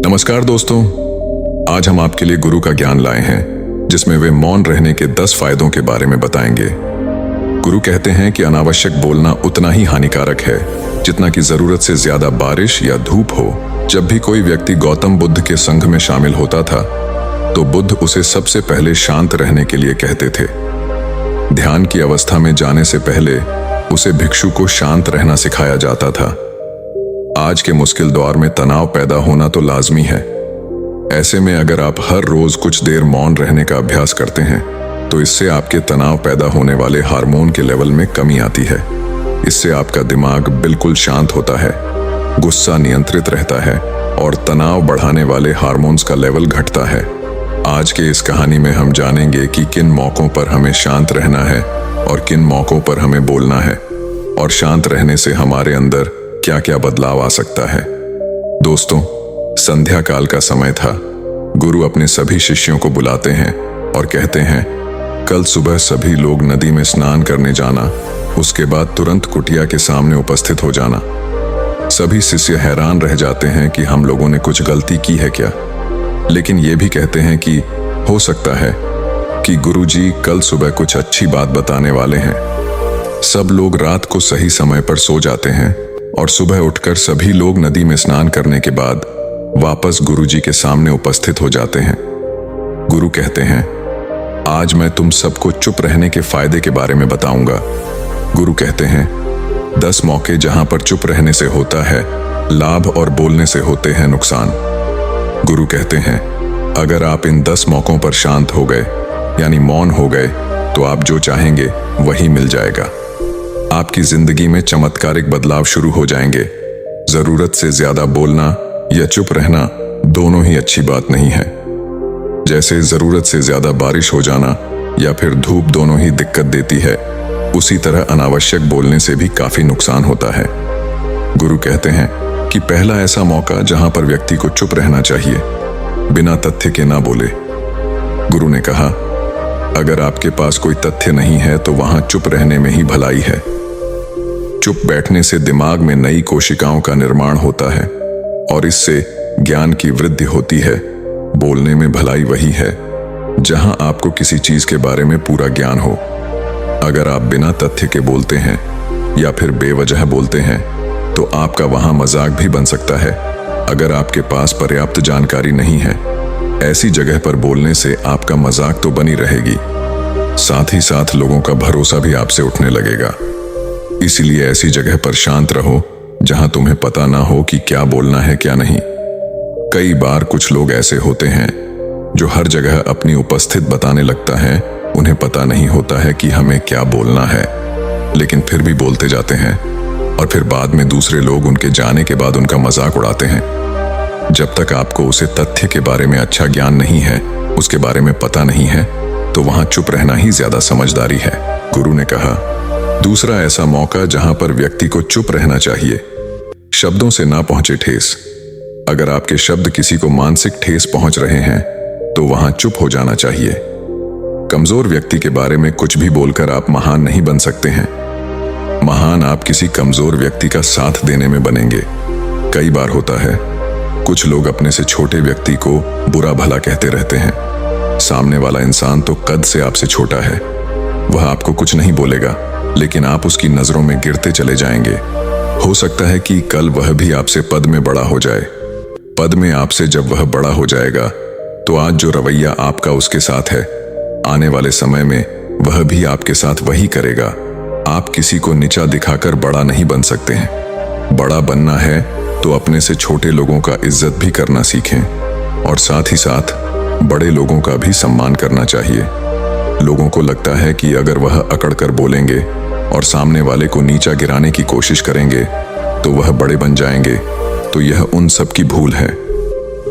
नमस्कार दोस्तों, आज हम आपके लिए गुरु का ज्ञान लाए हैं जिसमें वे मौन रहने के 10 फायदों के बारे में बताएंगे। गुरु कहते हैं कि अनावश्यक बोलना उतना ही हानिकारक है जितना कि जरूरत से ज्यादा बारिश या धूप हो। जब भी कोई व्यक्ति गौतम बुद्ध के संघ में शामिल होता था तो बुद्ध उसे सबसे पहले शांत रहने के लिए कहते थे। ध्यान की अवस्था में जाने से पहले उसे भिक्षु को शांत रहना सिखाया जाता था। आज के मुश्किल दौर में तनाव पैदा होना तो लाजमी है। ऐसे में अगर आप हर रोज कुछ देर मौन रहने का अभ्यास करते हैं तो इससे आपके तनाव पैदा होने वाले हार्मोन के लेवल में कमी आती है। इससे आपका दिमाग बिल्कुल शांत होता है, गुस्सा नियंत्रित रहता है और तनाव बढ़ाने वाले हार्मोन्स का लेवल घटता है। आज के इस कहानी में हम जानेंगे कि किन मौकों पर हमें शांत रहना है और किन मौकों पर हमें बोलना है, और शांत रहने से हमारे अंदर क्या क्या बदलाव आ सकता है। दोस्तों, संध्या काल का समय था। गुरु अपने सभी शिष्यों को बुलाते हैं और कहते हैं, कल सुबह सभी लोग नदी में स्नान करने जाना, उसके बाद तुरंत कुटिया के सामने उपस्थित हो जाना। सभी शिष्य हैरान रह जाते हैं कि हम लोगों ने कुछ गलती की है क्या, लेकिन ये भी कहते हैं कि हो सकता है कि गुरुजी कल सुबह कुछ अच्छी बात बताने वाले हैं। सब लोग रात को सही समय पर सो जाते हैं और सुबह उठकर सभी लोग नदी में स्नान करने के बाद वापस गुरुजी के सामने उपस्थित हो जाते हैं। गुरु कहते हैं, आज मैं तुम सबको चुप रहने के फायदे के बारे में बताऊंगा। गुरु कहते हैं, 10 मौके जहां पर चुप रहने से होता है लाभ और बोलने से होते हैं नुकसान। गुरु कहते हैं, अगर आप इन 10 मौकों पर शांत हो गए यानी मौन हो गए तो आप जो चाहेंगे वही मिल जाएगा। आपकी जिंदगी में चमत्कारिक बदलाव शुरू हो जाएंगे। जरूरत से ज्यादा बोलना या चुप रहना दोनों ही अच्छी बात नहीं है। जैसे जरूरत से ज्यादा बारिश हो जाना या फिर धूप दोनों ही दिक्कत देती है, उसी तरह अनावश्यक बोलने से भी काफी नुकसान होता है। गुरु कहते हैं कि पहला ऐसा मौका जहां पर व्यक्ति को चुप रहना चाहिए, बिना तथ्य के ना बोले। गुरु ने कहा, अगर आपके पास कोई तथ्य नहीं है तो वहां चुप रहने में ही भलाई है। चुप बैठने से दिमाग में नई कोशिकाओं का निर्माण होता है और इससे ज्ञान की वृद्धि होती है। बोलने में भलाई वही है जहां आपको किसी चीज के बारे में पूरा ज्ञान हो। अगर आप बिना तथ्य के बोलते हैं या फिर बेवजह बोलते हैं तो आपका वहां मजाक भी बन सकता है। अगर आपके पास पर्याप्त जानकारी नहीं है, ऐसी जगह पर बोलने से आपका मजाक तो बनी रहेगी, साथ ही साथ लोगों का भरोसा भी आपसे उठने लगेगा। इसलिए ऐसी जगह पर शांत रहो जहां तुम्हें पता ना हो कि क्या बोलना है क्या नहीं। कई बार कुछ लोग ऐसे होते हैं जो हर जगह अपनी उपस्थित बताने लगता है। उन्हें पता नहीं होता है कि हमें क्या बोलना है, लेकिन फिर भी बोलते जाते हैं और फिर बाद में दूसरे लोग उनके जाने के बाद उनका मजाक उड़ाते हैं। जब तक आपको उसे तथ्य के बारे में अच्छा ज्ञान नहीं है, उसके बारे में पता नहीं है, तो वहां चुप रहना ही ज्यादा समझदारी है। गुरु ने कहा, दूसरा ऐसा मौका जहां पर व्यक्ति को चुप रहना चाहिए, शब्दों से ना पहुंचे ठेस। अगर आपके शब्द किसी को मानसिक ठेस पहुंच रहे हैं तो वहां चुप हो जाना चाहिए। कमजोर व्यक्ति के बारे में कुछ भी बोलकर आप महान नहीं बन सकते हैं। महान आप किसी कमजोर व्यक्ति का साथ देने में बनेंगे। कई बार होता है कुछ लोग अपने से छोटे व्यक्ति को बुरा भला कहते रहते हैं। सामने वाला इंसान तो कद से आपसे छोटा है, वह आपको कुछ नहीं बोलेगा, लेकिन आप उसकी नजरों में गिरते चले जाएंगे। हो सकता है कि कल वह भी आपसे पद में बड़ा हो जाए। पद में आपसे जब वह बड़ा हो जाएगा तो आज जो रवैया आपका उसके साथ है, आने वाले समय में वह भी आपके साथ वही करेगा। आप किसी को नीचा दिखाकर बड़ा नहीं बन सकते हैं। बड़ा बनना है तो अपने से छोटे लोगों का इज्जत भी करना सीखें और साथ ही साथ बड़े लोगों का भी सम्मान करना चाहिए। लोगों को लगता है कि अगर वह अकड़ कर बोलेंगे और सामने वाले को नीचा गिराने की कोशिश करेंगे तो वह बड़े बन जाएंगे, तो यह उन सब की भूल है।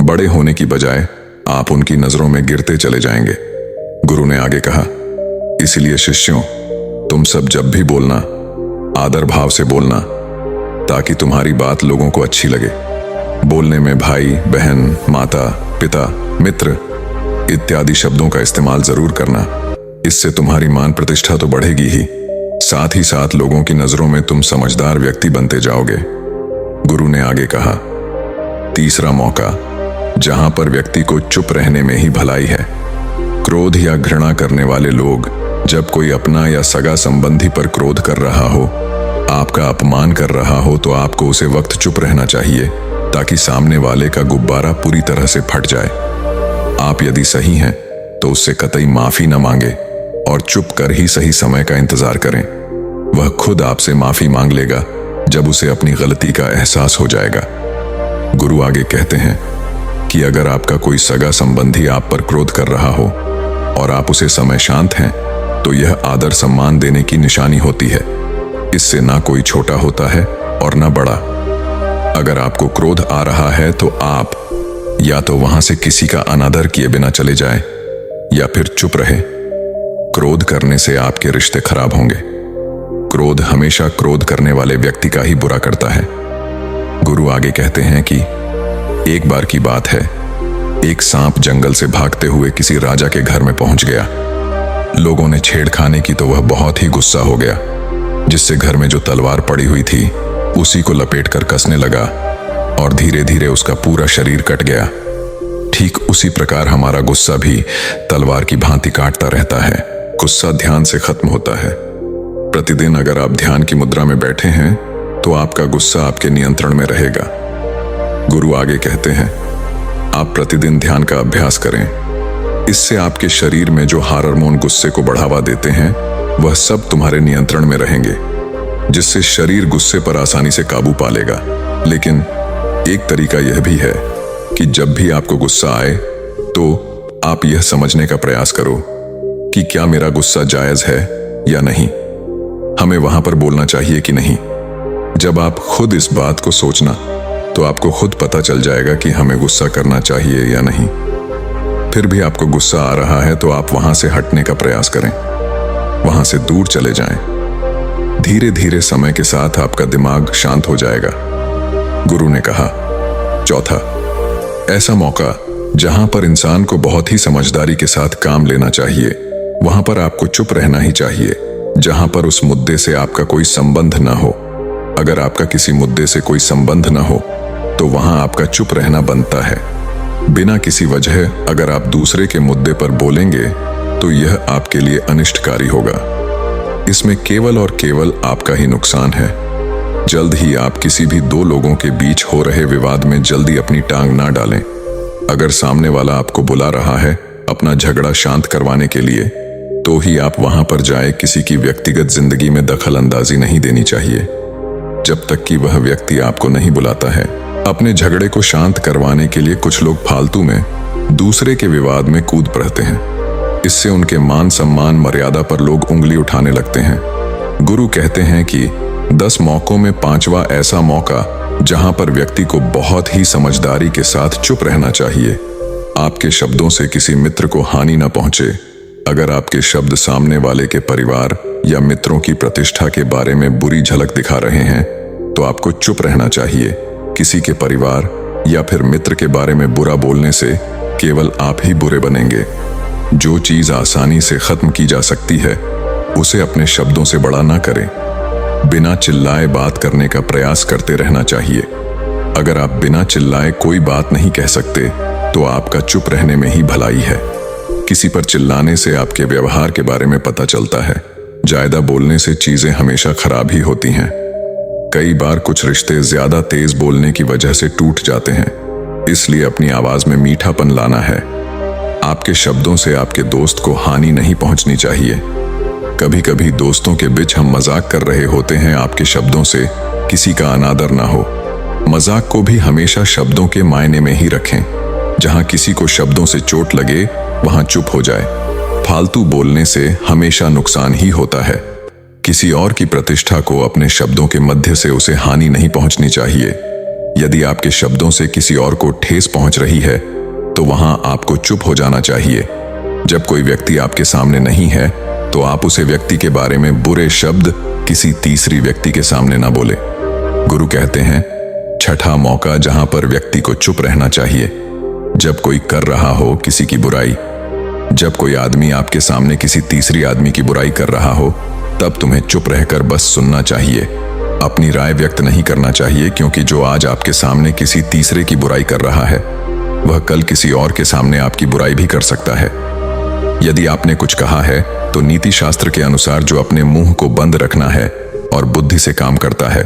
बड़े होने की बजाय आप उनकी नजरों में गिरते चले जाएंगे। गुरु ने आगे कहा, इसलिए शिष्यों, तुम सब जब भी बोलना आदर भाव से बोलना ताकि तुम्हारी बात लोगों को अच्छी लगे। बोलने में भाई, बहन, माता, पिता, मित्र इत्यादि शब्दों का इस्तेमाल जरूर करना। इससे तुम्हारी मान प्रतिष्ठा तो बढ़ेगी ही, साथ ही साथ लोगों की नजरों में तुम समझदार व्यक्ति बनते जाओगे। गुरु ने आगे कहा, तीसरा मौका, जहां पर व्यक्ति को चुप रहने में ही भलाई है। क्रोध या घृणा करने वाले लोग, जब कोई अपना या सगा संबंधी पर क्रोध कर रहा हो, आपका अपमान कर रहा हो, तो आपको उसे वक्त चुप रहना चाहिए ताकि सामने वाले का गुब्बारा पूरी तरह से फट जाए। आप यदि सही हैं तो उससे कतई माफी न मांगे और चुप कर ही सही समय का इंतजार करें। वह खुद आपसे माफी मांग लेगा जब उसे अपनी गलती का एहसास हो जाएगा। गुरु आगे कहते हैं कि अगर आपका कोई सगा संबंधी आप पर क्रोध कर रहा हो और आप उसे समय शांत हैं, तो यह आदर सम्मान देने की निशानी होती है। इससे ना कोई छोटा होता है और ना बड़ा। अगर आपको क्रोध आ रहा है तो आप या तो वहां से किसी का अनादर किए बिना चले जाएं, या फिर चुप रहे। क्रोध करने से आपके रिश्ते खराब होंगे। क्रोध हमेशा क्रोध करने वाले व्यक्ति का ही बुरा करता है। गुरु आगे कहते हैं कि एक बार की बात है, एक सांप जंगल से भागते हुए किसी राजा के घर में पहुंच गया। लोगों ने छेड़खानी की तो वह बहुत ही गुस्सा हो गया, जिससे घर में जो तलवार पड़ी हुई थी उसी को लपेट कर कसने लगा और धीरे धीरे उसका पूरा शरीर कट गया। ठीक उसी प्रकार हमारा गुस्सा भी तलवार की भांति काटता रहता है। गुस्सा ध्यान से खत्म होता है। प्रतिदिन अगर आप ध्यान की मुद्रा में बैठे हैं तो आपका गुस्सा आपके नियंत्रण में रहेगा। गुरु आगे कहते हैं, आप प्रतिदिन ध्यान का अभ्यास करें। इससे आपके शरीर में जो हार्मोन गुस्से को बढ़ावा देते हैं वह सब तुम्हारे नियंत्रण में रहेंगे, जिससे शरीर गुस्से पर आसानी से काबू पा लेगा। लेकिन एक तरीका यह भी है कि जब भी आपको गुस्सा आए तो आप यह समझने का प्रयास करो कि क्या मेरा गुस्सा जायज है या नहीं। हमें वहां पर बोलना चाहिए कि नहीं। जब आप खुद इस बात को सोचना तो आपको खुद पता चल जाएगा कि हमें गुस्सा करना चाहिए या नहीं। फिर भी आपको गुस्सा आ रहा है तो आप वहां से हटने का प्रयास करें, वहां से दूर चले जाएं। धीरे धीरे समय के साथ आपका दिमाग शांत हो जाएगा। गुरु ने कहा, चौथा, ऐसा मौका जहां पर इंसान को बहुत ही समझदारी के साथ काम लेना चाहिए, वहां पर आपको चुप रहना ही चाहिए। जहां पर उस मुद्दे से आपका कोई संबंध ना हो। अगर आपका किसी मुद्दे से कोई संबंध ना हो तो वहां आपका चुप रहना बनता है। बिना किसी वजह अगर आप दूसरे के मुद्दे पर बोलेंगे तो यह आपके लिए अनिष्टकारी होगा। इसमें केवल और केवल आपका ही नुकसान है। जल्द ही आप किसी भी दो लोगों के बीच हो रहे विवाद में जल्दी अपनी टांग ना डालें। अगर सामने वाला आपको बुला रहा है अपना झगड़ा शांत करवाने के लिए, तो ही आप वहां पर जाए। किसी की व्यक्तिगत जिंदगी में दखल अंदाजी नहीं देनी चाहिए जब तक कि वह व्यक्ति आपको नहीं बुलाता है। अपने झगड़े को शांत करवाने के लिए कुछ लोग फालतू में दूसरे के विवाद में कूद पड़ते हैं। इससे उनके मान सम्मान मर्यादा पर लोग उंगली उठाने लगते हैं। गुरु कहते हैं कि 10 मौकों में 5वां ऐसा मौका जहां पर व्यक्ति को बहुत ही समझदारी के साथ चुप रहना चाहिए। आपके शब्दों से किसी मित्र को हानि न पहुंचे। अगर आपके शब्द सामने वाले के परिवार या मित्रों की प्रतिष्ठा के बारे में बुरी झलक दिखा रहे हैं तो आपको चुप रहना चाहिए। किसी के परिवार या फिर मित्र के बारे में बुरा बोलने से केवल आप ही बुरे बनेंगे। जो चीज आसानी से खत्म की जा सकती है उसे अपने शब्दों से बड़ा ना करें। बिना चिल्लाए बात करने का प्रयास करते रहना चाहिए। अगर आप बिना चिल्लाए कोई बात नहीं कह सकते तो आपका चुप रहने में ही भलाई है। किसी पर चिल्लाने से आपके व्यवहार के बारे में पता चलता है। ज्यादा बोलने से चीजें हमेशा खराब ही होती हैं। कई बार कुछ रिश्ते ज्यादा तेज बोलने की वजह से टूट जाते हैं। इसलिए अपनी आवाज में मीठापन लाना है। आपके शब्दों से आपके दोस्त को हानि नहीं पहुंचनी चाहिए। कभी कभी दोस्तों के बीच हम मजाक कर रहे होते हैं, आपके शब्दों से किसी का अनादर ना हो। मजाक को भी हमेशा शब्दों के मायने में ही रखें। जहां किसी को शब्दों से चोट लगे वहां चुप हो जाए। फालतू बोलने से हमेशा नुकसान ही होता है। किसी और की प्रतिष्ठा को अपने शब्दों के मध्य से उसे हानि नहीं पहुंचनी चाहिए। यदि आपके शब्दों से किसी और को ठेस पहुंच रही है तो वहां आपको चुप हो जाना चाहिए। जब कोई व्यक्ति आपके सामने नहीं है तो आप उसे व्यक्ति के बारे में बुरे शब्द किसी तीसरी व्यक्ति के सामने ना बोले। गुरु कहते हैं, छठा मौका जहां पर व्यक्ति को चुप रहना चाहिए, जब कोई कर रहा हो किसी की बुराई। जब कोई आदमी आपके सामने किसी तीसरी आदमी की बुराई कर रहा हो तब तुम्हें चुप रहकर बस सुनना चाहिए। अपनी राय व्यक्त नहीं करना चाहिए, क्योंकि जो आज आपके सामने किसी तीसरे की बुराई कर रहा है वह कल किसी और के सामने आपकी बुराई भी कर सकता है। यदि आपने कुछ कहा है तो नीति शास्त्र के अनुसार जो अपने मुंह को बंद रखना है और बुद्धि से काम करता है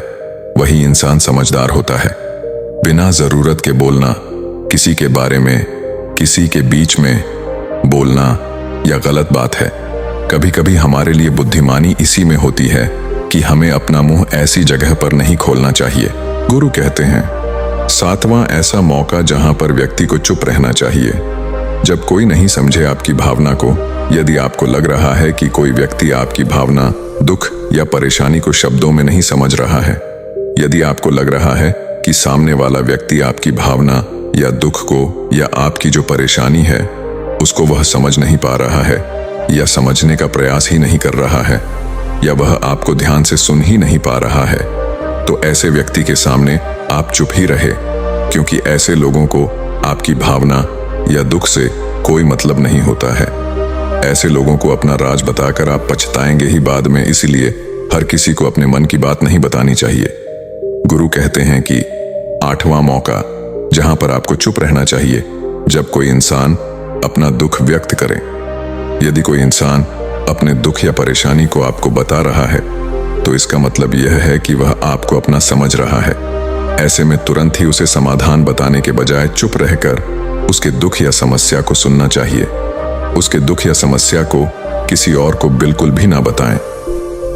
वही इंसान समझदार होता है। बिना जरूरत के बोलना, किसी के बारे में, किसी के बीच में बोलना यह गलत बात है। कभी कभी हमारे लिए बुद्धिमानी इसी में होती है कि हमें अपना मुंह ऐसी जगह पर नहीं खोलना चाहिए। गुरु कहते हैं, 7वां ऐसा मौका जहां पर व्यक्ति को चुप रहना चाहिए। जब कोई नहीं समझे आपकी भावना को, यदि आपको लग रहा है कि कोई व्यक्ति आपकी भावना, दुख या परेशानी को शब्दों में नहीं समझ रहा है, यदि आपको लग रहा है कि सामने वाला व्यक्ति आपकी भावना या दुख को या आपकी जो परेशानी है उसको वह समझ नहीं पा रहा है या समझने का प्रयास ही नहीं कर रहा है या वह आपको ध्यान से सुन ही नहीं पा रहा है, तो ऐसे व्यक्ति के सामने आप चुप ही रहे, क्योंकि ऐसे लोगों को आपकी भावना या दुख से कोई मतलब नहीं होता है। ऐसे लोगों को अपना राज बताकर आप पछताएंगे ही बाद में, इसीलिए हर किसी को अपने मन की बात नहीं बतानी चाहिए। गुरु कहते हैं कि 8वां मौका जहां पर आपको चुप रहना चाहिए, जब कोई इंसान अपना दुख व्यक्त करे। यदि कोई इंसान अपने दुख या परेशानी को आपको बता रहा है तो इसका मतलब यह है कि वह आपको अपना समझ रहा है। ऐसे में तुरंत ही उसे समाधान बताने के बजाय चुप रहकर उसके दुख या समस्या को सुनना चाहिए। उसके दुख या समस्या को किसी और को बिल्कुल भी ना बताएं।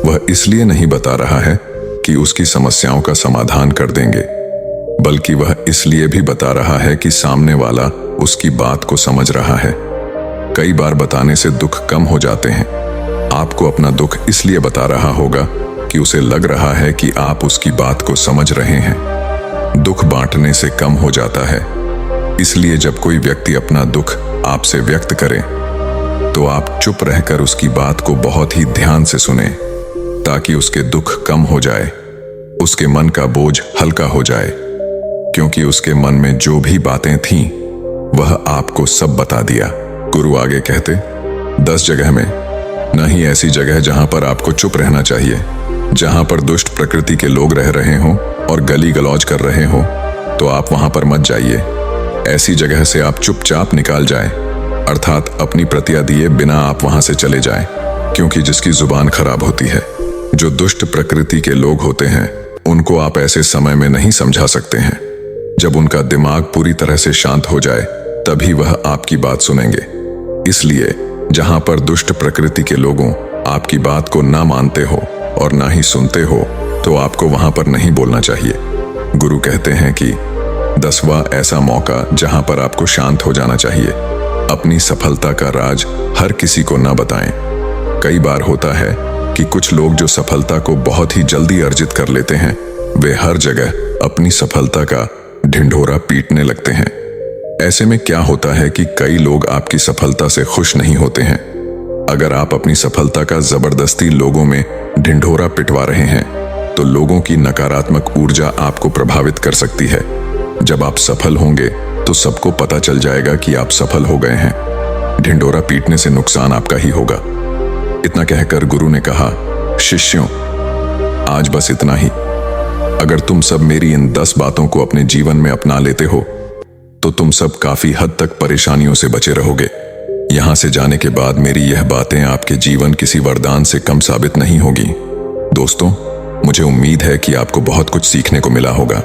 वह इसलिए नहीं बता रहा है कि उसकी समस्याओं का समाधान कर देंगे, बल्कि वह इसलिए भी बता रहा है कि सामने वाला उसकी बात को समझ रहा है। कई बार बताने से दुख कम हो जाते हैं। आपको अपना दुख इसलिए बता रहा होगा कि उसे लग रहा है कि आप उसकी बात को समझ रहे हैं। दुख बांटने से कम हो जाता है। इसलिए जब कोई व्यक्ति अपना दुख आपसे व्यक्त करे तो आप चुप रहकर उसकी बात को बहुत ही ध्यान से सुने, ताकि उसके दुख कम हो जाए, उसके मन का बोझ हल्का हो जाए, क्योंकि उसके मन में जो भी बातें थीं वह आपको सब बता दिया। गुरु आगे कहते, 10 जगह में न ही ऐसी जगह जहां पर आपको चुप रहना चाहिए, जहां पर दुष्ट प्रकृति के लोग रह रहे हों और गली गलौज कर रहे हों, तो आप वहां पर मत जाइए। ऐसी जगह से आप चुपचाप निकाल जाएं, अर्थात अपनी प्रतिज्ञा दिए बिना आप वहां से चले जाएं, क्योंकि जिसकी जुबान खराब होती है, जो दुष्ट प्रकृति के लोग होते हैं, उनको आप ऐसे समय में नहीं समझा सकते हैं। जब उनका दिमाग पूरी तरह से शांत हो जाए तभी वह आपकी बात सुनेंगे। इसलिए जहां पर दुष्ट प्रकृति के लोगों आपकी बात को ना मानते हो और ना ही सुनते हो, तो आपको वहां पर नहीं बोलना चाहिए। गुरु कहते हैं कि 10वां ऐसा मौका जहां पर आपको शांत हो जाना चाहिए। अपनी सफलता का राज हर किसी को ना बताएं। कई बार होता है कि कुछ लोग जो सफलता को बहुत ही जल्दी अर्जित कर लेते हैं, वे हर जगह अपनी सफलता का ढिंढोरा पीटने लगते हैं। ऐसे में क्या होता है कि कई लोग आपकी सफलता से खुश नहीं होते हैं। अगर आप अपनी सफलता का जबरदस्ती लोगों में ढिंढोरा पिटवा रहे हैं तो लोगों की नकारात्मक ऊर्जा आपको प्रभावित कर सकती है। जब आप सफल होंगे तो सबको पता चल जाएगा कि आप सफल हो गए हैं। ढिंढोरा पीटने से नुकसान आपका ही होगा। इतना कहकर गुरु ने कहा, शिष्यों, आज बस इतना ही। अगर तुम सब मेरी इन 10 बातों को अपने जीवन में अपना लेते हो तो तुम सब काफी हद तक परेशानियों से बचे रहोगे। यहां से जाने के बाद मेरी यह बातें आपके जीवन किसी वरदान से कम साबित नहीं होगी। दोस्तों, मुझे उम्मीद है कि आपको बहुत कुछ सीखने को मिला होगा।